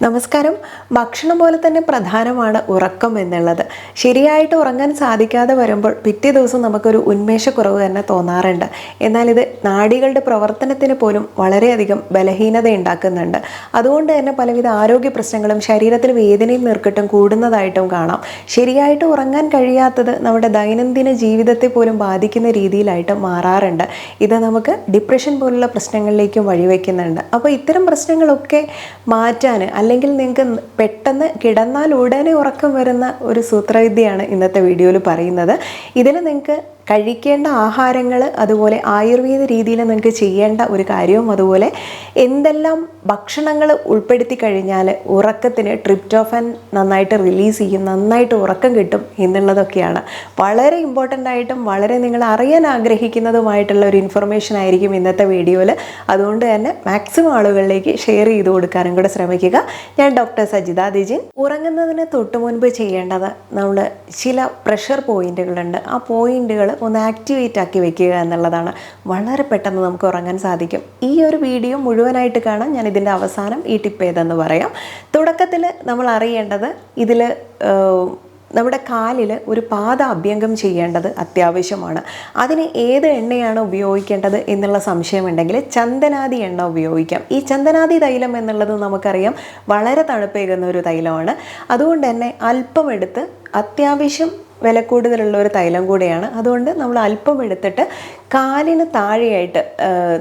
നമസ്കാരം. ഭക്ഷണം പോലെ തന്നെ പ്രധാനമാണ് ഉറക്കം എന്നുള്ളത്. ശരിയായിട്ട് ഉറങ്ങാൻ സാധിക്കാതെ വരുമ്പോൾ പിറ്റേ ദിവസം നമുക്കൊരു ഉന്മേഷക്കുറവ് തന്നെ തോന്നാറുണ്ട്. എന്നാൽ ഇത് നാഡികളുടെ പ്രവർത്തനത്തിന് പോലും വളരെയധികം ബലഹീനത ഉണ്ടാക്കുന്നുണ്ട്. അതുകൊണ്ട് തന്നെ പലവിധ ആരോഗ്യ പ്രശ്നങ്ങളും ശരീരത്തിൽ വേദനയും നീർക്കെട്ടും കൂടുന്നതായിട്ടും കാണാം. ശരിയായിട്ട് ഉറങ്ങാൻ കഴിയാത്തത് നമ്മുടെ ദൈനംദിന ജീവിതത്തെ പോലും ബാധിക്കുന്ന രീതിയിലായിട്ട് മാറാറുണ്ട്. ഇത് നമുക്ക് ഡിപ്രഷൻ പോലുള്ള പ്രശ്നങ്ങളിലേക്കും വഴിവെക്കുന്നുണ്ട്. അപ്പോൾ ഇത്തരം പ്രശ്നങ്ങളൊക്കെ മാറ്റാൻ അല്ലെങ്കിൽ നിങ്ങൾക്ക് പെട്ടെന്ന് കിടന്നാൽ ഉടനെ ഉറക്കം വരുന്ന ഒരു സൂത്രവിദ്യയാണ് ഇന്നത്തെ വീഡിയോയിൽ പറയുന്നത്. ഇതിൽ നിങ്ങൾക്ക് കഴിക്കേണ്ട ആഹാരങ്ങൾ, അതുപോലെ ആയുർവേദ രീതിയിൽ നിങ്ങൾക്ക് ചെയ്യേണ്ട ഒരു കാര്യവും, അതുപോലെ എന്തെല്ലാം ഭക്ഷണങ്ങൾ ഉൾപ്പെടുത്തി കഴിഞ്ഞാൽ ഉറക്കത്തിന് ട്രിപ്റ്റോഫാൻ നന്നായിട്ട് റിലീസ് ചെയ്യും, നന്നായിട്ട് ഉറക്കം കിട്ടും എന്നുള്ളതൊക്കെയാണ്. വളരെ ഇമ്പോർട്ടൻ്റ് ആയിട്ടും വളരെ നിങ്ങൾ അറിയാൻ ആഗ്രഹിക്കുന്നതുമായിട്ടുള്ള ഒരു ഇൻഫർമേഷൻ ആയിരിക്കും ഇന്നത്തെ വീഡിയോയിൽ. അതുകൊണ്ട് തന്നെ മാക്സിമം ആളുകളിലേക്ക് ഷെയർ ചെയ്ത് കൊടുക്കാനും കൂടെ ശ്രമിക്കുക. ഞാൻ ഡോക്ടർ സജിത ദിജിൻ. ഉറങ്ങുന്നതിന് തൊട്ട് മുൻപ് ചെയ്യേണ്ടത് നമ്മൾ ചില പ്രഷർ പോയിന്റുകളുണ്ട്. ആ പോയിന്റുകൾ ഒന്ന് ആക്ടിവേറ്റ് ആക്കി വെക്കുക എന്നുള്ളതാണ്. വളരെ പെട്ടെന്ന് നമുക്ക് ഉറങ്ങാൻ സാധിക്കും. ഈ ഒരു വീഡിയോ മുഴുവനായിട്ട് കാണാൻ ഞാൻ ഇതിൻ്റെ അവസാനം ഈ ടിപ്പ് ഏതെന്ന് പറയാം. തുടക്കത്തിൽ നമ്മൾ അറിയേണ്ടത്, ഇതിൽ നമ്മുടെ കാലിൽ ഒരു പാദ അഭ്യംഗം ചെയ്യേണ്ടത് അത്യാവശ്യമാണ്. അതിന് ഏത് എണ്ണയാണ് ഉപയോഗിക്കേണ്ടത് എന്നുള്ള സംശയമുണ്ടെങ്കിൽ ചന്ദനാദി എണ്ണ ഉപയോഗിക്കാം. ഈ ചന്ദനാദി തൈലം എന്നുള്ളത് നമുക്കറിയാം വളരെ തണുപ്പേകുന്ന ഒരു തൈലമാണ്. അതുകൊണ്ട് തന്നെ അല്പം എടുത്ത്, അത്യാവശ്യം വില കൂടുതലുള്ള ഒരു തൈലം കൂടെയാണ്. അതുകൊണ്ട് നമ്മൾ അല്പം എടുത്തിട്ട് കാലിന് താഴെയായിട്ട്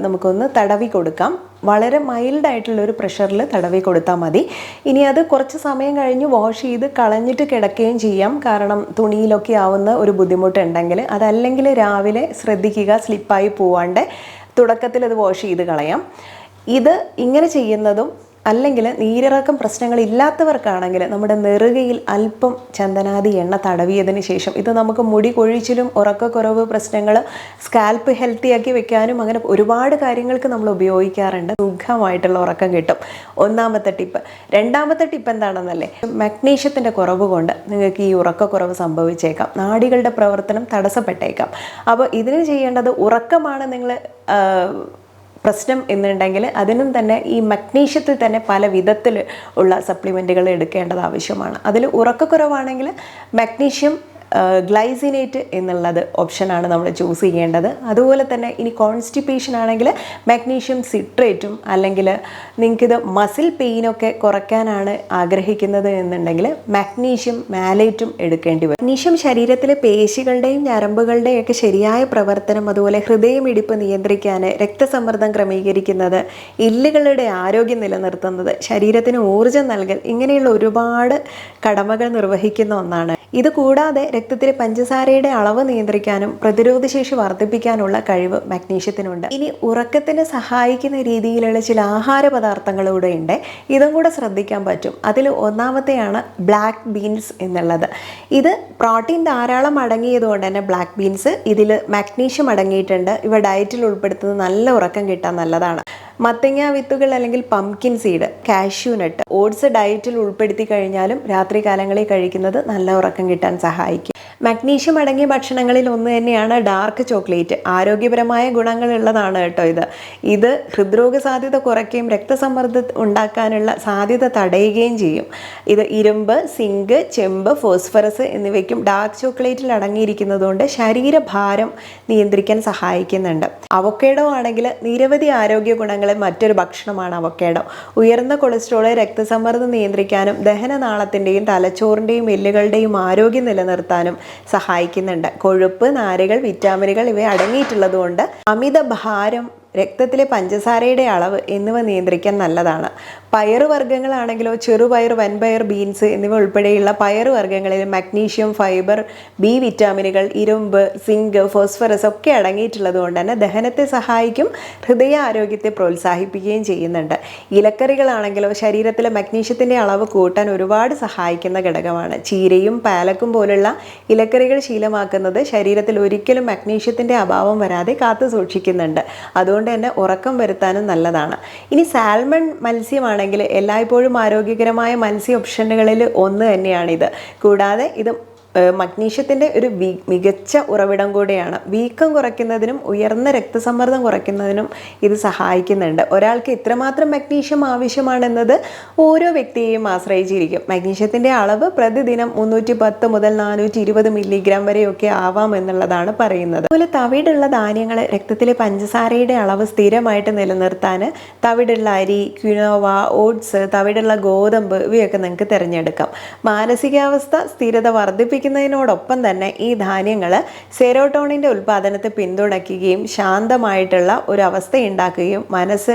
നമുക്കൊന്ന് തടവി കൊടുക്കാം. വളരെ മൈൽഡായിട്ടുള്ളൊരു പ്രഷറിൽ തടവി കൊടുത്താൽ മതി. ഇനി അത് കുറച്ച് സമയം കഴിഞ്ഞ് വാഷ് ചെയ്ത് കളഞ്ഞിട്ട് കിടക്കുകയും ചെയ്യാം. കാരണം തുണിയിലൊക്കെ ആവുന്ന ഒരു ബുദ്ധിമുട്ടുണ്ടെങ്കിൽ, അതല്ലെങ്കിൽ രാവിലെ ശ്രദ്ധിക്കുക, സ്ലിപ്പായി പോവാണ്ട് തുടക്കത്തിൽ അത് വാഷ് ചെയ്ത് കളയാം. ഇത് ഇങ്ങനെ ചെയ്യുന്നതും, അല്ലെങ്കിൽ നീരിറക്കം പ്രശ്നങ്ങൾ ഇല്ലാത്തവർക്കാണെങ്കിൽ നമ്മുടെ നെറുകയിൽ അല്പം ചന്ദനാദി എണ്ണ തടവിയതിന് ശേഷം, ഇത് നമുക്ക് മുടി കൊഴിച്ചിലും ഉറക്കക്കുറവ് പ്രശ്നങ്ങൾ, സ്കാൽപ്പ് ഹെൽത്തി ആക്കി വെക്കാനും അങ്ങനെ ഒരുപാട് കാര്യങ്ങൾക്ക് നമ്മൾ ഉപയോഗിക്കാറുണ്ട്. സുഖമായിട്ടുള്ള ഉറക്കം കിട്ടും. ഒന്നാമത്തെ ടിപ്പ്. രണ്ടാമത്തെ ടിപ്പ് എന്താണെന്നല്ലേ, മഗ്നീഷ്യത്തിൻ്റെ കുറവ് കൊണ്ട് നിങ്ങൾക്ക് ഈ ഉറക്കക്കുറവ് സംഭവിച്ചേക്കാം, നാഡികളുടെ പ്രവർത്തനം തടസ്സപ്പെട്ടേക്കാം. അപ്പോൾ ഇതിന് ചെയ്യേണ്ടത്, ഉറക്കമാണ് നിങ്ങൾ പ്രശ്നം എന്നുണ്ടെങ്കിൽ അതിനും തന്നെ ഈ മഗ്നീഷ്യത്തിൽ തന്നെ പല വിധത്തിൽ ഉള്ള സപ്ലിമെൻറ്റുകൾ എടുക്കേണ്ടത് ആവശ്യമാണ്. അതിൽ ഉറക്കക്കുറവാണെങ്കിൽ മഗ്നീഷ്യം ഗ്ലൈസിനേറ്റ് എന്നുള്ളത് ഓപ്ഷനാണ് നമ്മൾ ചൂസ് ചെയ്യേണ്ടത്. അതുപോലെ തന്നെ ഇനി കോൺസ്റ്റിപ്പേഷൻ ആണെങ്കിൽ മഗ്നീഷ്യം സിട്രേറ്റും, അല്ലെങ്കിൽ നിങ്ങൾക്കിത് മസിൽ പെയിനൊക്കെ കുറയ്ക്കാനാണ് ആഗ്രഹിക്കുന്നത് എന്നുണ്ടെങ്കിൽ മഗ്നീഷ്യം മാലേറ്റും എടുക്കേണ്ടി വരും. മഗ്നീഷ്യം ശരീരത്തിലെ പേശികളുടെയും ഞരമ്പുകളുടെയും ഒക്കെ ശരിയായ പ്രവർത്തനം, അതുപോലെ ഹൃദയമിടിപ്പ് നിയന്ത്രിക്കാൻ, രക്തസമ്മർദ്ദം ക്രമീകരിക്കുന്നത്, എല്ലുകളുടെ ആരോഗ്യം നിലനിർത്തുന്നത്, ശരീരത്തിന് ഊർജ്ജം നൽകൽ, ഇങ്ങനെയുള്ള ഒരുപാട് കടമകൾ നിർവഹിക്കുന്ന ഒന്നാണ്. ഇത് കൂടാതെ രക്തത്തിലെ പഞ്ചസാരയുടെ അളവ് നിയന്ത്രിക്കാനും പ്രതിരോധശേഷി വർദ്ധിപ്പിക്കാനുള്ള കഴിവ് മഗ്നീഷ്യത്തിനുണ്ട്. ഇനി ഉറക്കത്തിന് സഹായിക്കുന്ന രീതിയിലുള്ള ചില ആഹാര പദാർത്ഥങ്ങളൂടെ ഉണ്ട്. ഇതും കൂടെ ശ്രദ്ധിക്കാൻ പറ്റും. അതിൽ ഒന്നാമത്തെയാണ് ബ്ലാക്ക് ബീൻസ് എന്നുള്ളത്. ഇത് പ്രോട്ടീൻ ധാരാളം അടങ്ങിയതുകൊണ്ട് തന്നെ ബ്ലാക്ക് ബീൻസ്, ഇതിൽ മഗ്നീഷ്യം അടങ്ങിയിട്ടുണ്ട്. ഇവ ഡയറ്റിൽ ഉൾപ്പെടുത്തുന്നത് നല്ല ഉറക്കം കിട്ടാൻ നല്ലതാണ്. മത്തങ്ങ വിത്തുകൾ അല്ലെങ്കിൽ pumpkin seed, cashew nut, oats ഡയറ്റിൽ ഉൾപ്പെടുത്തി കഴിഞ്ഞാലും രാത്രി കാലങ്ങളിൽ കഴിക്കുന്നത് നല്ല ഉറക്കം കിട്ടാൻ സഹായിക്കും. മഗ്നീഷ്യം അടങ്ങിയ ഭക്ഷണങ്ങളിൽ ഒന്ന് തന്നെയാണ് ഡാർക്ക് ചോക്ലേറ്റ്. ആരോഗ്യപരമായ ഗുണങ്ങളുള്ളതാണ് കേട്ടോ ഇത് ഹൃദ്രോഗ സാധ്യത കുറയ്ക്കുകയും രക്തസമ്മർദ്ദം ഉണ്ടാക്കാനുള്ള സാധ്യത തടയുകയും ചെയ്യും. ഇത് ഇരുമ്പ്, സിങ്ക്, ചെമ്പ്, ഫോസ്ഫറസ് എന്നിവയ്ക്കും ഡാർക്ക് ചോക്ലേറ്റിൽ അടങ്ങിയിരിക്കുന്നതുകൊണ്ട് ശരീരഭാരം നിയന്ത്രിക്കാൻ സഹായിക്കുന്നുണ്ട്. അവോക്കാഡോ ആണെങ്കിൽ നിരവധി ആരോഗ്യ ഗുണങ്ങൾ മറ്റൊരു ഭക്ഷണമാണ് അവോക്കാഡോ. ഉയർന്ന കൊളസ്ട്രോൾ, രക്തസമ്മർദ്ദം നിയന്ത്രിക്കാനും ദഹനനാളത്തിൻ്റെയും തലച്ചോറിൻ്റെയും എല്ലുകളുടെയും ആരോഗ്യം നിലനിർത്താനും സഹായിക്കുന്നുണ്ട്. കൊഴുപ്പ്, നാരുകൾ, വിറ്റാമിനുകൾ ഇവ അടങ്ങിയിട്ടുള്ളതുകൊണ്ട് അമിതഭാരം, രക്തത്തിലെ പഞ്ചസാരയുടെ അളവ് എന്നിവ നിയന്ത്രിക്കാൻ നല്ലതാണ്. പയറുവർഗ്ഗങ്ങളാണെങ്കിലോ ചെറുപയർ, വൻപയർ, ബീൻസ് എന്നിവ ഉൾപ്പെടെയുള്ള പയറുവർഗ്ഗങ്ങളിൽ മഗ്നീഷ്യം, ഫൈബർ, ബി വിറ്റാമിനുകൾ, ഇരുമ്പ്, സിങ്ക്, ഫോസ്ഫറസ് ഒക്കെ അടങ്ങിയിട്ടുള്ളത് കൊണ്ട് തന്നെ ദഹനത്തെ സഹായിക്കും, ഹൃദയ ആരോഗ്യത്തെ പ്രോത്സാഹിപ്പിക്കുകയും ചെയ്യുന്നുണ്ട്. ഇലക്കറികളാണെങ്കിലോ ശരീരത്തിലെ മഗ്നീഷ്യത്തിൻ്റെ അളവ് കൂട്ടാൻ ഒരുപാട് സഹായിക്കുന്ന ഘടകമാണ്. ചീരയും പാലക്കും പോലുള്ള ഇലക്കറികൾ ശീലമാക്കുന്നത് ശരീരത്തിൽ ഒരിക്കലും മഗ്നീഷ്യത്തിൻ്റെ അഭാവം വരാതെ കാത്തു സൂക്ഷിക്കുന്നുണ്ട്. അതുകൊണ്ട് തന്നെ ഉറക്കം വരുത്താനും നല്ലതാണ്. ഇനി സാൽമൺ മത്സ്യമാണെങ്കിൽ എല്ലായ്പ്പോഴും ആരോഗ്യകരമായ മത്സ്യ ഓപ്ഷനുകളിൽ ഒന്ന് തന്നെയാണിത്. കൂടാതെ ഇത് മഗ്നീഷ്യത്തിൻ്റെ ഒരു മികച്ച ഉറവിടം കൂടിയാണ്. വീക്കം കുറയ്ക്കുന്നതിനും ഉയർന്ന രക്തസമ്മർദ്ദം കുറയ്ക്കുന്നതിനും ഇത് സഹായിക്കുന്നുണ്ട്. ഒരാൾക്ക് എത്രമാത്രം മഗ്നീഷ്യം ആവശ്യമാണെന്നത് ഓരോ വ്യക്തിയെയും ആശ്രയിച്ചിരിക്കും. മഗ്നീഷ്യത്തിൻ്റെ അളവ് പ്രതിദിനം 310 മുതൽ 420 മില്ലിഗ്രാം വരെയൊക്കെ ആവാം എന്നുള്ളതാണ് പറയുന്നത്. അതുപോലെ തവിടുള്ള ധാന്യങ്ങൾ രക്തത്തിലെ പഞ്ചസാരയുടെ അളവ് സ്ഥിരമായിട്ട് നിലനിർത്താൻ തവിടുള്ള അരി, ക്വിനോവ, ഓട്സ്, തവിടുള്ള ഗോതമ്പ് ഇവയൊക്കെ നിങ്ങൾക്ക് തിരഞ്ഞെടുക്കാം. മാനസികാവസ്ഥ സ്ഥിരത വർദ്ധിപ്പിക്കുന്നതിനോടൊപ്പം തന്നെ ഈ ധാന്യങ്ങൾ സെറോട്ടോണിൻ്റെ ഉൽപ്പാദനത്തെ പിന്തുണയ്ക്കുകയും ശാന്തമായിട്ടുള്ള ഒരു അവസ്ഥ ഉണ്ടാക്കുകയും മനസ്സ്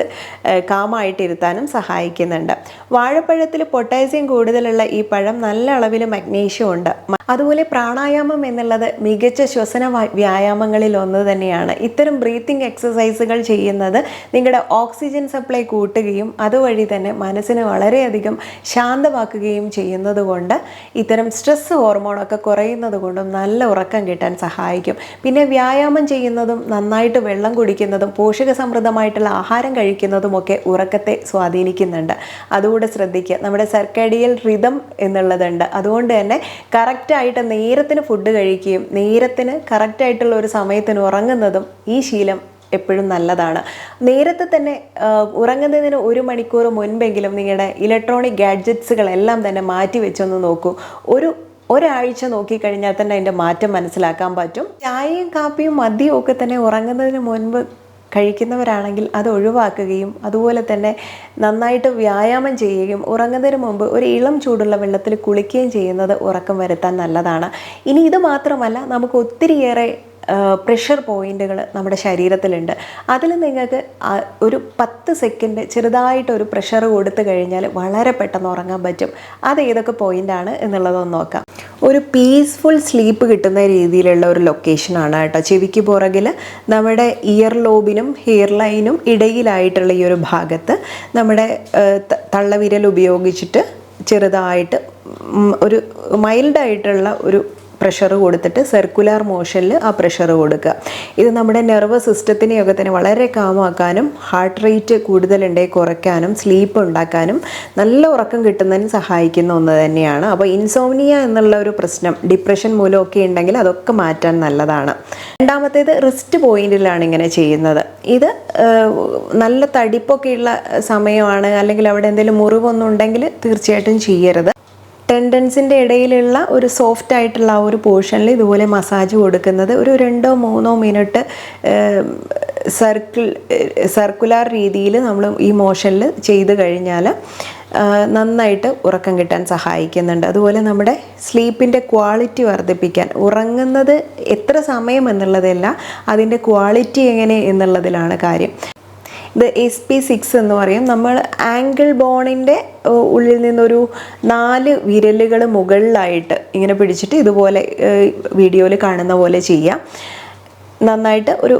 കാമായിട്ടിരുത്താനും സഹായിക്കുന്നുണ്ട്. വാഴപ്പഴത്തിൽ പൊട്ടാസ്യം കൂടുതലുള്ള ഈ പഴം നല്ല അളവിൽ മഗ്നീഷ്യം ഉണ്ട്. അതുപോലെ പ്രാണായാമം എന്നുള്ളത് മികച്ച ശ്വസന വ്യായാമങ്ങളിൽ ഒന്ന് തന്നെയാണ്. ഇത്തരം ബ്രീത്തിങ് എക്സസൈസുകൾ ചെയ്യുന്നത് നിങ്ങളുടെ ഓക്സിജൻ സപ്ലൈ കൂട്ടുകയും അതുവഴി തന്നെ മനസ്സിനെ വളരെയധികം ശാന്തമാക്കുകയും ചെയ്യുന്നത് കൊണ്ട് ഇത്തരം സ്ട്രെസ് ഹോർമോണൊക്കെ കുറയുന്നത് കൊണ്ടും നല്ല ഉറക്കം കിട്ടാൻ സഹായിക്കും. പിന്നെ വ്യായാമം ചെയ്യുന്നതും നന്നായിട്ട് വെള്ളം കുടിക്കുന്നതും പോഷകസമൃദ്ധമായിട്ടുള്ള ആഹാരം കഴിക്കുന്നതുമൊക്കെ ഉറക്കത്തെ സ്വാധീനിക്കുന്നുണ്ട്. അതുകൂടെ ശ്രദ്ധിക്കുക. നമ്മുടെ സർക്കാഡിയൽ റിതം എന്നുള്ളതുണ്ട്. അതുകൊണ്ട് തന്നെ കറക്റ്റായിട്ട് നേരത്തിന് ഫുഡ് കഴിക്കുകയും നേരത്തിന് കറക്റ്റായിട്ടുള്ള ഒരു സമയത്തിന് ഉറങ്ങുന്നതും ഈ ശീലം എപ്പോഴും നല്ലതാണ്. നേരത്തെ തന്നെ ഉറങ്ങുന്നതിന് 1 മണിക്കൂർ മുൻപെങ്കിലും നിങ്ങളുടെ ഇലക്ട്രോണിക് ഗാഡ്ജറ്റ്സുകളെല്ലാം തന്നെ മാറ്റി വെച്ചൊന്ന് നോക്കൂ. ഒരാഴ്ച നോക്കിക്കഴിഞ്ഞാൽ തന്നെ അതിൻ്റെ മാറ്റം മനസ്സിലാക്കാൻ പറ്റും. ചായയും കാപ്പിയും മദ്യവും ഒക്കെ തന്നെ ഉറങ്ങുന്നതിന് മുൻപ് കഴിക്കുന്നവരാണെങ്കിൽ അത് ഒഴിവാക്കുകയും അതുപോലെ തന്നെ നന്നായിട്ട് വ്യായാമം ചെയ്യുകയും ഉറങ്ങുന്നതിന് മുമ്പ് ഒരു ഇളം ചൂടുള്ള വെള്ളത്തിൽ കുളിക്കുകയും ചെയ്യുന്നത് ഉറക്കം വരുത്താൻ നല്ലതാണ്. ഇനി ഇത് മാത്രമല്ല, നമുക്ക് ഒത്തിരിയേറെ പ്രഷർ പോയിന്റുകൾ നമ്മുടെ ശരീരത്തിലുണ്ട്. അതിൽ നിങ്ങൾക്ക് ഒരു 10 സെക്കൻഡ് ചെറുതായിട്ടൊരു പ്രഷർ കൊടുത്തു കഴിഞ്ഞാൽ വളരെ പെട്ടെന്ന് ഉറങ്ങാൻ പറ്റും. അത് ഏതൊക്കെ പോയിൻ്റാണ് എന്നുള്ളതൊന്ന് നോക്കാം. ഒരു പീസ്ഫുൾ സ്ലീപ്പ് കിട്ടുന്ന രീതിയിലുള്ള ഒരു ലൊക്കേഷനാണ് കേട്ടോ. ചെവിക്ക് പുറകിൽ നമ്മുടെ ഇയർ ലോബിനും ഹെയർ ലൈനും ഇടയിലായിട്ടുള്ള ഈ ഒരു ഭാഗത്ത് നമ്മുടെ തള്ളവിരൽ ഉപയോഗിച്ചിട്ട് ചെറുതായിട്ട് ഒരു മൈൽഡായിട്ടുള്ള ഒരു പ്രഷർ കൊടുത്തിട്ട് സർക്കുലാർ മോഷനിൽ ആ പ്രഷർ കൊടുക്കുക. ഇത് നമ്മുടെ നെർവസ് സിസ്റ്റത്തിനെയൊക്കെ തന്നെ വളരെ കാമാക്കാനും ഹാർട്ട് റേറ്റ് കൂടുതലുണ്ടെങ്കിൽ കുറയ്ക്കാനും സ്ലീപ്പ് ഉണ്ടാക്കാനും നല്ല ഉറക്കം കിട്ടുന്നതിന് സഹായിക്കുന്ന ഒന്ന് തന്നെയാണ്. അപ്പോൾ ഇൻസോംനിയ എന്നുള്ള ഒരു പ്രശ്നം, ഡിപ്രഷൻ മൂലമൊക്കെ ഉണ്ടെങ്കിൽ അതൊക്കെ മാറ്റാൻ നല്ലതാണ്. രണ്ടാമത്തേത് റിസ്റ്റ് പോയിന്റിലാണ് ഇങ്ങനെ ചെയ്യുന്നത്. ഇത് നല്ല തടിപ്പൊക്കെയുള്ള സമയമാണ്, അല്ലെങ്കിൽ അവിടെ എന്തെങ്കിലും മുറിവൊന്നും ഉണ്ടെങ്കിൽ തീർച്ചയായിട്ടും ചെയ്യരുത്. ടെൻഡൻസിൻ്റെ ഇടയിലുള്ള ഒരു സോഫ്റ്റ് ആയിട്ടുള്ള ആ ഒരു പോർഷനിൽ ഇതുപോലെ മസാജ് കൊടുക്കുന്നത് ഒരു 2-3 മിനിറ്റ് സർക്കുലാർ രീതിയിൽ നമ്മൾ ഈ മോഷനിൽ ചെയ്ത് കഴിഞ്ഞാൽ നന്നായിട്ട് ഉറക്കം കിട്ടാൻ സഹായിക്കുന്നുണ്ട്. അതുപോലെ നമ്മുടെ സ്ലീപ്പിൻ്റെ ക്വാളിറ്റി വർദ്ധിപ്പിക്കാൻ, ഉറങ്ങുന്നത് എത്ര സമയം എന്നുള്ളതല്ല, അതിൻ്റെ ക്വാളിറ്റി എങ്ങനെ എന്നുള്ളതിലാണ് കാര്യം. ഇത് SP6 എന്ന് പറയും. നമ്മൾ ആങ്കിൾ ബോണിൻ്റെ ഉള്ളിൽ നിന്നൊരു 4 വിരലുകൾ മുകളിലായിട്ട് ഇങ്ങനെ പിടിച്ചിട്ട് ഇതുപോലെ വീഡിയോയിൽ കാണുന്ന പോലെ ചെയ്യാം. നന്നായിട്ട് ഒരു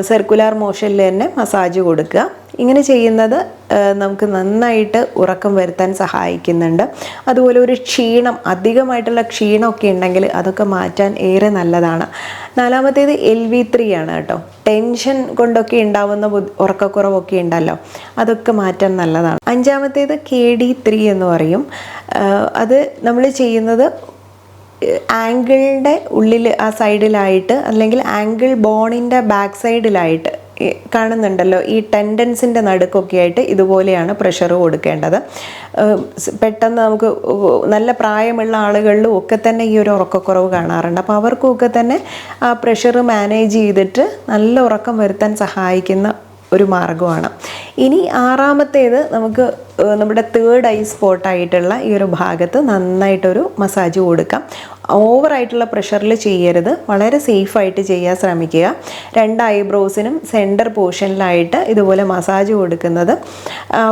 സർക്കുലാർ മോഷനിൽ തന്നെ മസാജ് കൊടുക്കുക. ഇങ്ങനെ ചെയ്യുന്നത് നമുക്ക് നന്നായിട്ട് ഉറക്കം വരുത്താൻ സഹായിക്കുന്നുണ്ട്. അതുപോലെ ഒരു ക്ഷീണം, അധികമായിട്ടുള്ള ക്ഷീണമൊക്കെ ഉണ്ടെങ്കിൽ അതൊക്കെ മാറ്റാൻ ഏറെ നല്ലതാണ്. നാലാമത്തേത് LV3 ആണ് കേട്ടോ. ടെൻഷൻ കൊണ്ടൊക്കെ ഉണ്ടാവുന്ന ഉറക്കക്കുറവൊക്കെ ഉണ്ടല്ലോ, അതൊക്കെ മാറ്റാൻ നല്ലതാണ്. അഞ്ചാമത്തേത് KD3 എന്ന് പറയും. അത് നമ്മൾ ചെയ്യുന്നത് ആങ്കിളിൻ്റെ ഉള്ളിൽ ആ സൈഡിലായിട്ട്, അല്ലെങ്കിൽ ആങ്കിൾ ബോണിൻ്റെ ബാക്ക് സൈഡിലായിട്ട് കാണുന്നുണ്ടല്ലോ, ഈ ടെൻഡൻസിൻ്റെ നടുക്കൊക്കെ ആയിട്ട് ഇതുപോലെയാണ് പ്രഷർ കൊടുക്കേണ്ടത്. പെട്ടെന്ന് നമുക്ക് നല്ല പ്രായമുള്ള ആളുകളിലും ഒക്കെ തന്നെ ഈ ഒരു ഉറക്കക്കുറവ് കാണാറുണ്ട്. അപ്പോൾ അവർക്കൊക്കെ തന്നെ ആ പ്രഷർ മാനേജ് ചെയ്തിട്ട് നല്ല ഉറക്കം വരുത്താൻ സഹായിക്കുന്ന ഒരു മാർഗമാണ്. ഇനി ആറാമത്തേത് നമുക്ക് നമ്മുടെ 3rd ഐ സ്പോട്ടായിട്ടുള്ള ഈ ഒരു ഭാഗത്ത് നന്നായിട്ടൊരു മസാജ് കൊടുക്കാം. ഓവറായിട്ടുള്ള പ്രഷറിൽ ചെയ്യരുത്, വളരെ സേഫായിട്ട് ചെയ്യാൻ ശ്രമിക്കുക. 2 ഐബ്രോസിനും സെൻറ്റർ പോർഷനിലായിട്ട് ഇതുപോലെ മസാജ് കൊടുക്കുന്നത്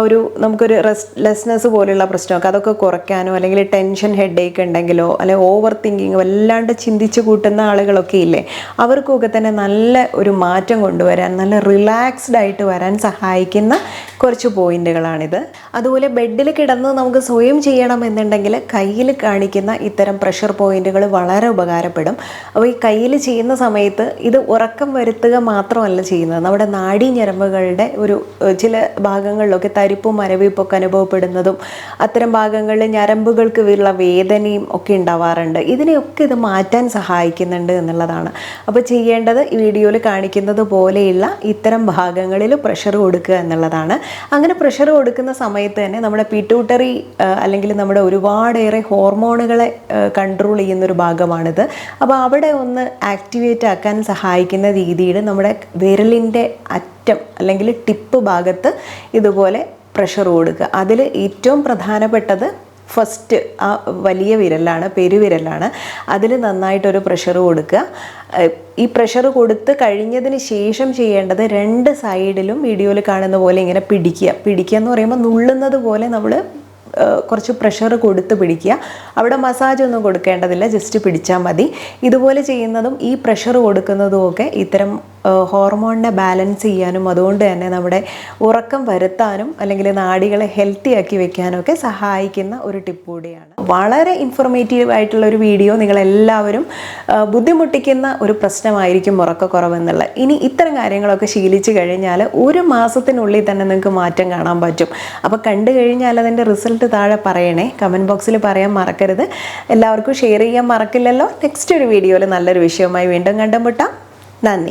ഒരു നമുക്കൊരു റെസ്റ്റ്ലെസ്നെസ് പോലുള്ള പ്രശ്നമൊക്കെ അതൊക്കെ കുറയ്ക്കാനോ, അല്ലെങ്കിൽ ടെൻഷൻ ഹെഡേക്ക് ഉണ്ടെങ്കിലോ, അല്ലെങ്കിൽ ഓവർ തിങ്കിങ് വല്ലാണ്ട് ചിന്തിച്ച് കൂട്ടുന്ന ആളുകളൊക്കെ ഇല്ലേ, അവർക്കൊക്കെ തന്നെ നല്ല ഒരു മാറ്റം കൊണ്ടുവരാൻ, നല്ല റിലാക്സ്ഡ് ആയിട്ട് വരാൻ സഹായിക്കുന്ന ചെയ്യുന്ന കുറച്ച് പോയിന്റുകളാണിത്. അതുപോലെ ബെഡിൽ കിടന്ന് നമുക്ക് സ്വയം ചെയ്യണമെന്നുണ്ടെങ്കിൽ കയ്യിൽ കാണിക്കുന്ന ഇത്തരം പ്രഷർ പോയിന്റുകൾ വളരെ ഉപകാരപ്പെടും. അപ്പോൾ ഈ കയ്യിൽ ചെയ്യുന്ന സമയത്ത് ഇത് ഉറക്കം വരുത്തുക മാത്രമല്ല ചെയ്യുന്നത്, നമ്മുടെ നാഡീ ഞരമ്പുകളുടെ ഒരു ചില ഭാഗങ്ങളിലൊക്കെ തരിപ്പും മരവിപ്പൊക്കെ അനുഭവപ്പെടുന്നതും അത്തരം ഭാഗങ്ങളിൽ ഞരമ്പുകൾക്ക് ഉള്ള വേദനയും ഒക്കെ ഉണ്ടാവാറുണ്ട്. ഇതിനെയൊക്കെ ഇത് മാറ്റാൻ സഹായിക്കുന്നുണ്ട് എന്നുള്ളതാണ്. അപ്പോൾ ചെയ്യേണ്ടത് ഈ വീഡിയോയിൽ കാണിക്കുന്നത് പോലെയുള്ള ഇത്തരം ഭാഗങ്ങളിൽ പ്രഷർ കൊടുക്കുക എന്നുള്ളതാണ്. അങ്ങനെ പ്രഷർ കൊടുക്കുന്ന സമയത്ത് തന്നെ നമ്മുടെ പിറ്റ്യൂട്ടറി അല്ലെങ്കിൽ നമ്മുടെ ഒരുപാടേറെ ഹോർമോണുകളെ കൺട്രോൾ ചെയ്യുന്നൊരു ഭാഗമാണിത്. അപ്പോൾ അവിടെ ഒന്ന് ആക്ടിവേറ്റ് ആക്കാൻ സഹായിക്കുന്ന രീതിയിൽ നമ്മുടെ വിരലിൻ്റെ അറ്റം അല്ലെങ്കിൽ ടിപ്പ് ഭാഗത്ത് ഇതുപോലെ പ്രഷർ കൊടുക്കുക. അതിൽ ഏറ്റവും പ്രധാനപ്പെട്ടത് ഫസ്റ്റ് ആ വലിയ വിരലാണ്, പെരുവിരലാണ്. അതിൽ നന്നായിട്ടൊരു പ്രഷർ കൊടുക്കുക. ഈ പ്രഷർ കൊടുത്ത് കഴിഞ്ഞതിന് ശേഷം ചെയ്യേണ്ടത് 2 സൈഡിലും വീഡിയോയിൽ കാണുന്ന പോലെ ഇങ്ങനെ പിടിക്കുക എന്ന് പറയുമ്പോൾ നുള്ളുന്നത് പോലെ നമ്മൾ കുറച്ച് പ്രഷർ കൊടുത്ത് പിടിക്കുക. അവിടെ മസാജ് ഒന്നും കൊടുക്കേണ്ടതില്ല, ജസ്റ്റ് പിടിച്ചാൽ മതി. ഇതുപോലെ ചെയ്യുന്നതും ഈ പ്രഷർ കൊടുക്കുന്നതും ഒക്കെ ഇത്തരം ഹോർമോണിനെ ബാലൻസ് ചെയ്യാനും അതുകൊണ്ട് തന്നെ നമ്മുടെ ഉറക്കം വരുത്താനും അല്ലെങ്കിൽ നാഡികളെ ഹെൽത്തി ആക്കി വെക്കാനും ഒക്കെ സഹായിക്കുന്ന ഒരു ടിപ്പ് കൂടിയാണ്. വളരെ ഇൻഫോർമേറ്റീവ് ആയിട്ടുള്ള ഒരു വീഡിയോ. നിങ്ങളെല്ലാവരും ബുദ്ധിമുട്ടിക്കുന്ന ഒരു പ്രശ്നമായിരിക്കും ഉറക്കക്കുറവെന്നുള്ള. ഇനി ഇത്തരം കാര്യങ്ങളൊക്കെ ശീലിച്ചു കഴിഞ്ഞാൽ 1 മാസത്തിനുള്ളിൽ തന്നെ നിങ്ങൾക്ക് മാറ്റം കാണാൻ പറ്റും. അപ്പോൾ കണ്ടു കഴിഞ്ഞാൽ അതിൻ്റെ റിസൾട്ട് താഴെ പറയണേ, കമൻറ്റ് ബോക്സിൽ പറയാൻ മറക്കരുത്. എല്ലാവർക്കും ഷെയർ ചെയ്യാൻ മറക്കില്ലല്ലോ. നെക്സ്റ്റ് ഒരു വീഡിയോയിൽ നല്ലൊരു വിഷയവുമായി വീണ്ടും കണ്ടുമുട്ടാം. നന്ദി.